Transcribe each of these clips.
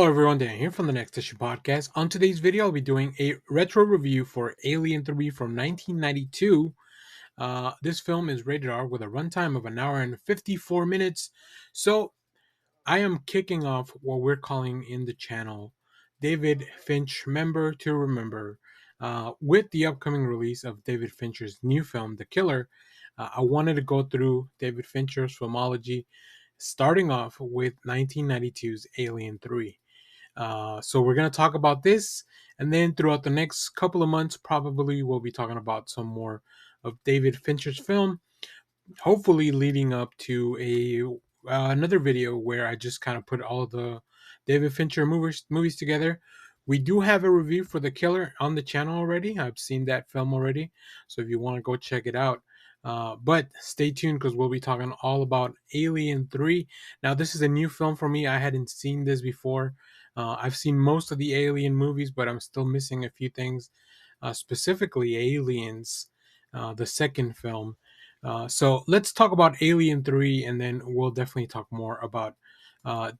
Hello everyone, Dan here from the Next Issue Podcast. On today's video, I'll be doing a retro review for Alien 3 from 1992. This film is rated R with a runtime of an hour and 54 minutes. So I am kicking off what we're calling in the channel David Finchember to Remember. With the upcoming release of David Fincher's new film, The Killer, I wanted to go through David Fincher's filmology, starting off with 1992's Alien 3. So we're going to talk about this, and then throughout the next couple of months, probably we'll be talking about some more of David Fincher's film, hopefully leading up to a another video where I just kind of put all the David Fincher movies together. We do have a review for The Killer on the channel already. I've seen that film already, so if you want to go check it out. But stay tuned because we'll be talking all about Alien 3. Now, this is a new film for me. I hadn't seen this before. I've seen most of the Alien movies, but I'm still missing a few things, specifically Aliens, the second film. So let's talk about Alien 3, and then we'll definitely talk more about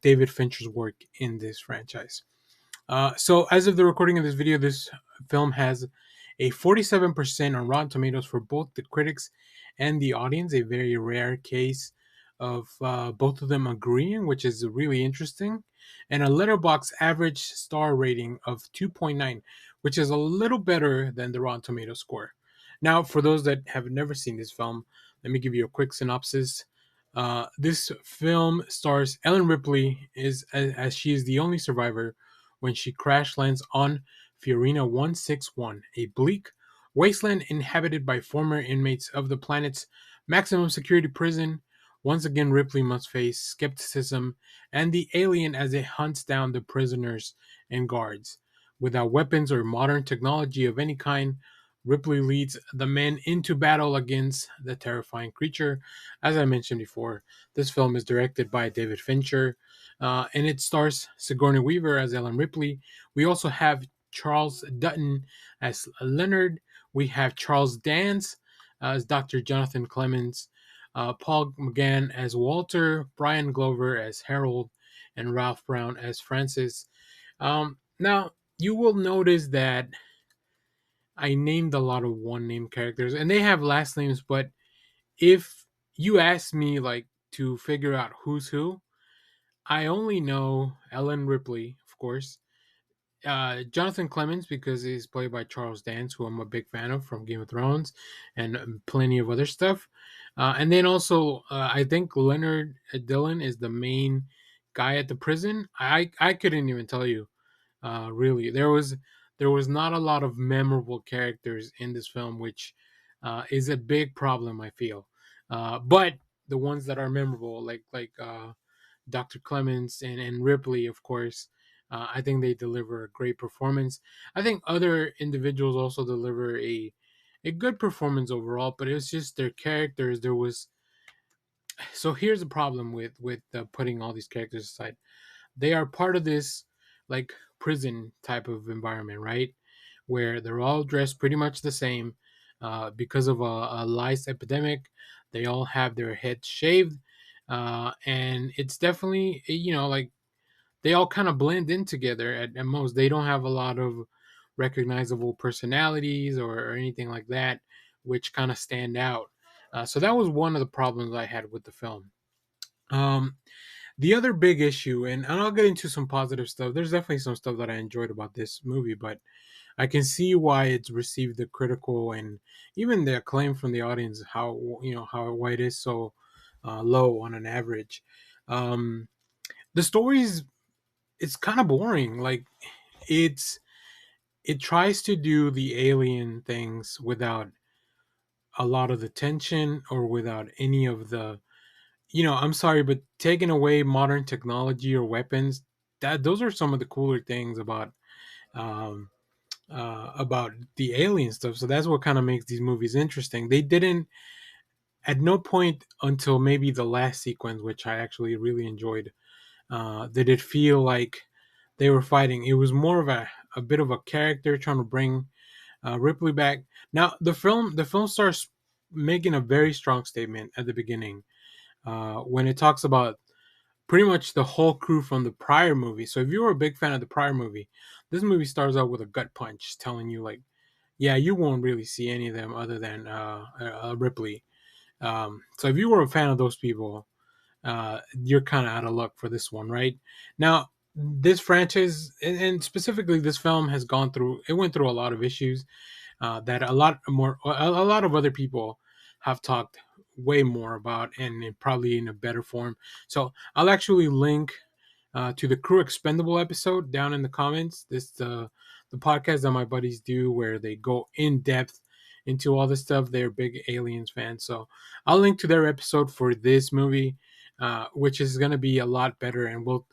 David Fincher's work in this franchise. So as of the recording of this video, this film has a 47% on Rotten Tomatoes for both the critics and the audience, a very rare case of both of them agreeing, which is really interesting, and a Letterboxd average star rating of 2.9, which is a little better than the Rotten Tomatoes score. Now, for those that have never seen this film, let me give you a quick synopsis. This film stars Ellen Ripley as she is the only survivor when she crash lands on Fiorina 161, a bleak wasteland inhabited by former inmates of the planet's maximum security prison. Once again, Ripley must face skepticism and the alien as it hunts down the prisoners and guards. Without weapons or modern technology of any kind, Ripley leads the men into battle against the terrifying creature. As I mentioned before, this film is directed by David Fincher, and it stars Sigourney Weaver as Ellen Ripley. We also have Charles Dutton as Leonard. We have Charles Dance as Dr. Jonathan Clemens, Paul McGann as Walter, Brian Glover as Harold, and Ralph Brown as Francis. Now, you will notice that I named a lot of one name characters, and they have last names, but if you ask me like to figure out who's who, I only know Ellen Ripley, of course, Jonathan Clemens because he's played by Charles Dance, who I'm a big fan of from Game of Thrones, and plenty of other stuff. And then also, I think Leonard Dillon is the main guy at the prison. I couldn't even tell you. Really, there was not a lot of memorable characters in this film, which is a big problem, I feel. But the ones that are memorable, like Dr. Clemens and Ripley, of course, I think they deliver a great performance. I think other individuals also deliver a good performance overall, but it's just their characters. There was so here's the problem with putting all these characters aside. They are part of this like prison type of environment, right? Where they're all dressed pretty much the same because of a lice epidemic. They all have their heads shaved, and it's definitely like they all kind of blend in together at most. They don't have a lot of recognizable personalities or anything like that, which kind of stand out. So that was one of the problems I had with the film. Um, the other big issue, and I'll get into some positive stuff. There's definitely some stuff that I enjoyed about this movie, but I can see why it's received the critical and even the acclaim from the audience. How why it is so low on an average. Um, the story's it's kind of boring. Like it's it tries to do the alien things without a lot of the tension or without any of the I'm sorry, but taking away modern technology or weapons, that those are some of the cooler things um, about the alien stuff. So that's what kind of makes these movies interesting. They didn't at no point until maybe the last sequence, which I actually really enjoyed, did it feel like they were fighting. It was more of a bit of a character trying to bring Ripley back. Now the film starts making a very strong statement at the beginning when it talks about pretty much the whole crew from the prior movie. So if you were a big fan of the prior movie, this movie starts out with a gut punch telling you like, yeah, you won't really see any of them other than Ripley. So if you were a fan of those people, you're kind of out of luck for this one, right? Now, this franchise and specifically this film has gone through. It went through a lot of issues that a lot of other people have talked way more about, and probably in a better form. So I'll actually link to the Crew Expendable episode down in the comments. This the podcast that my buddies do where they go in depth into all this stuff. They're big Aliens fans, so I'll link to their episode for this movie, which is going to be a lot better, and will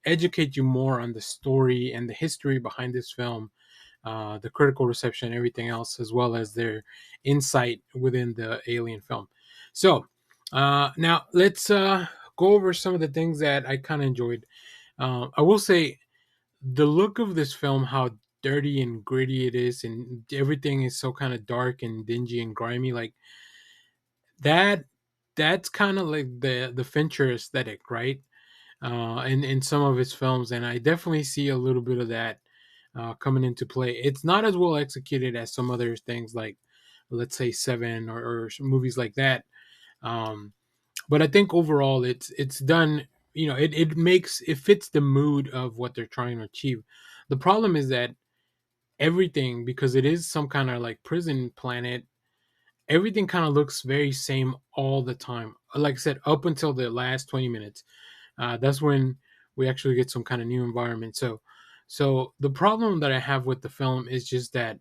educate you more on the story and the history behind this film, the critical reception, everything else, as well as their insight within the Alien film. So now let's go over some of the things that I kind of enjoyed. I will say the look of this film, how dirty and gritty it is, and everything is so kind of dark and dingy and grimy, like that. That's kind of like the Fincher aesthetic, right? In some of his films, and I definitely see a little bit of that coming into play. It's not as well executed as some other things like, let's say, Seven or movies like that. Um, but I think overall, it's done. It fits the mood of what they're trying to achieve. The problem is that everything, because it is some kind of like prison planet, everything kind of looks very same all the time. Like I said, up until the last 20 minutes, that's when we actually get some kind of new environment. So the problem that I have with the film is just that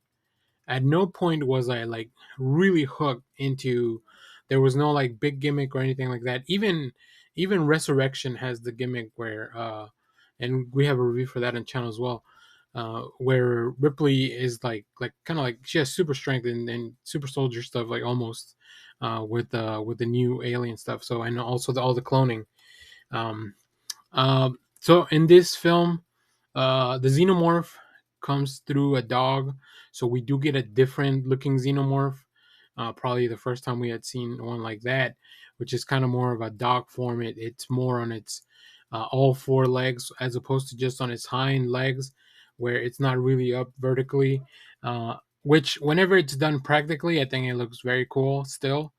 at no point was I like really hooked into. There was no like big gimmick or anything like that. Even Resurrection has the gimmick where, and we have a review for that on channel as well, where Ripley is like kind of like she has super strength and super soldier stuff like almost, with the new alien stuff. So and also all the cloning. Um, so in this film, the xenomorph comes through a dog, so we do get a different looking xenomorph. Probably the first time we had seen one like that, which is kind of more of a dog form. It's more on its all four legs as opposed to just on its hind legs, where it's not really up vertically. Which, whenever it's done practically, I think it looks very cool. Still,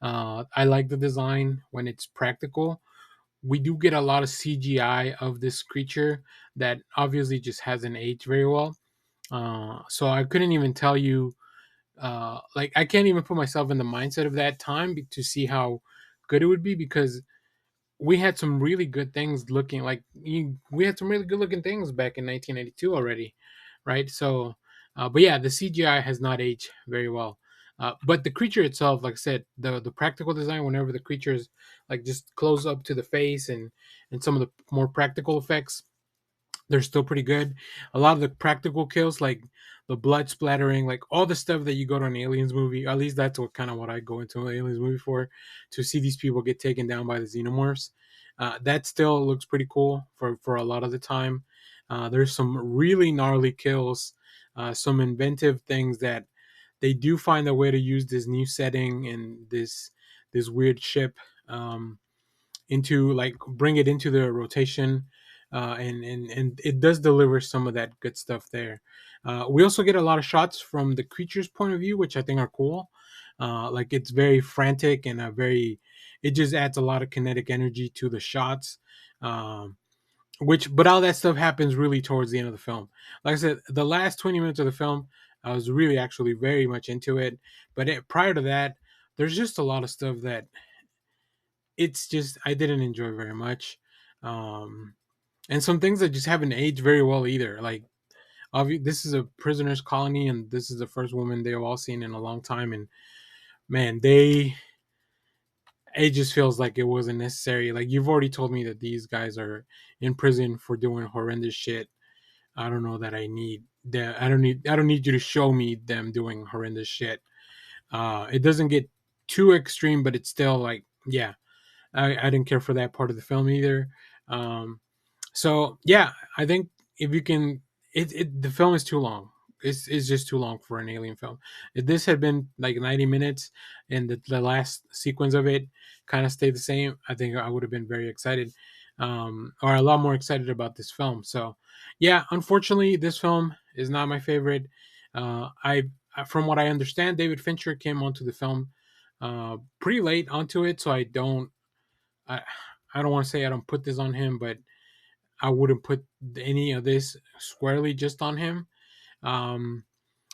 I like the design when it's practical. We do get a lot of CGI of this creature that obviously just hasn't aged very well. So I couldn't even tell you, like I can't even put myself in the mindset of that time to see how good it would be, because we had some really good things looking like we had some really good looking things back in 1992 already, right? So, but yeah, the CGI has not aged very well. But the creature itself, like I said, the practical design, whenever the creatures like just close up to the face and some of the more practical effects, they're still pretty good. A lot of the practical kills, like the blood splattering, like all the stuff that you go to an Aliens movie, at least that's what I go into an Aliens movie for, to see these people get taken down by the xenomorphs. That still looks pretty cool for a lot of the time. There's some really gnarly kills, some inventive things that they do find a way to use this new setting and this weird ship. Into like bring it into the rotation, and it does deliver some of that good stuff there. We also get a lot of shots from the creature's point of view, which I think are cool. Like it's very frantic and a very, it just adds a lot of kinetic energy to the shots. But all that stuff happens really towards the end of the film. Like I said, the last 20 minutes of the film, I was really actually very much into it. But prior to that, there's just a lot of stuff that it's just I didn't enjoy very much, um, and some things that just haven't aged very well either. Like, this is a prisoners' colony, and this is the first woman they've all seen in a long time, and man, it just feels like it wasn't necessary. Like you've already told me that these guys are in prison for doing horrendous shit. I don't know that I need that. I don't need you to show me them doing horrendous shit. It doesn't get too extreme, but it's still like, yeah, I didn't care for that part of the film either. Um, so yeah, I think if you can, the film is too long. It's just too long for an alien film. If this had been like 90 minutes and the last sequence of it kind of stayed the same, I think I would have been very excited. or a lot more excited about this film. So, yeah, unfortunately, this film is not my favorite. I, from what I understand, David Fincher came onto the film pretty late onto it, so I, I don't want to say I don't put this on him, but I wouldn't put any of this squarely just on him. Um,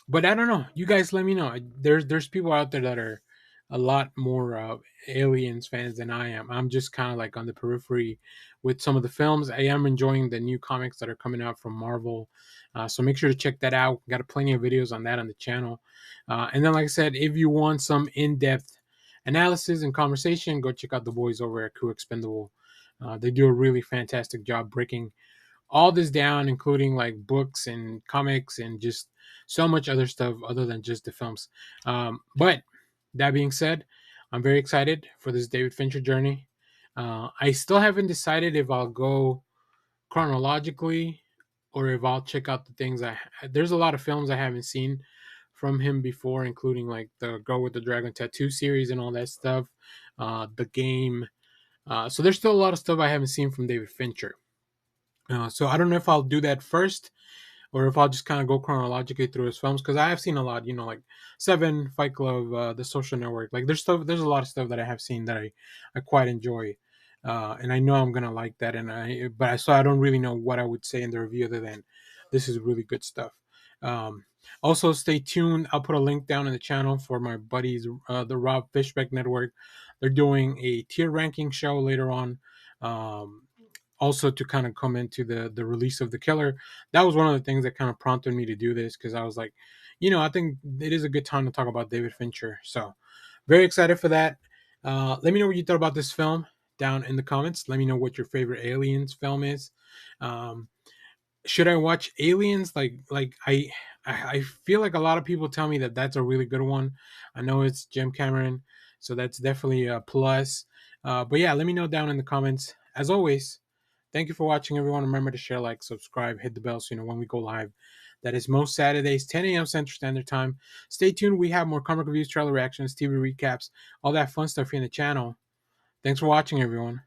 but I don't know. You guys, let me know. There's people out there that are a lot more Aliens fans than I am. I'm just kind of like on the periphery with some of the films. I am enjoying the new comics that are coming out from Marvel, so make sure to check that out. Got plenty of videos on that on the channel. And then, like I said, if you want some in-depth analysis and conversation, go check out the boys over at Crew Expendable. They do a really fantastic job breaking all this down, including like books and comics and just so much other stuff other than just the films. But that being said, I'm very excited for this David Fincher journey. I still haven't decided if I'll go chronologically or if I'll check out the things there's a lot of films I haven't seen from him before, including like the Girl with the Dragon Tattoo series and all that stuff, the game. So there's still a lot of stuff I haven't seen from David Fincher. So I don't know if I'll do that first or if I'll just kind of go chronologically through his films because I have seen a lot, like Seven, Fight Club, The Social Network. Like there's a lot of stuff that I have seen that I quite enjoy, and I know I'm gonna like that. So I don't really know what I would say in the review other than this is really good stuff. Also, stay tuned. I'll put a link down in the channel for my buddies, the Rob Fishbeck Network. They're doing a tier ranking show later on. Also to kind of come into the release of The Killer. That was one of the things that kind of prompted me to do this because I was like, I think it is a good time to talk about David Fincher. So very excited for that. Let me know what you thought about this film down in the comments. Let me know what your favorite Aliens film is. Um, should I watch Aliens? I feel like a lot of people tell me that that's a really good one. I know it's Jim Cameron, so that's definitely a plus. But yeah, let me know down in the comments. As always, thank you for watching, everyone. Remember to share, like, subscribe, hit the bell so you know when we go live. That is most Saturdays, 10 a.m. Central Standard Time. Stay tuned. We have more comic reviews, trailer reactions, TV recaps, all that fun stuff here in the channel. Thanks for watching, everyone.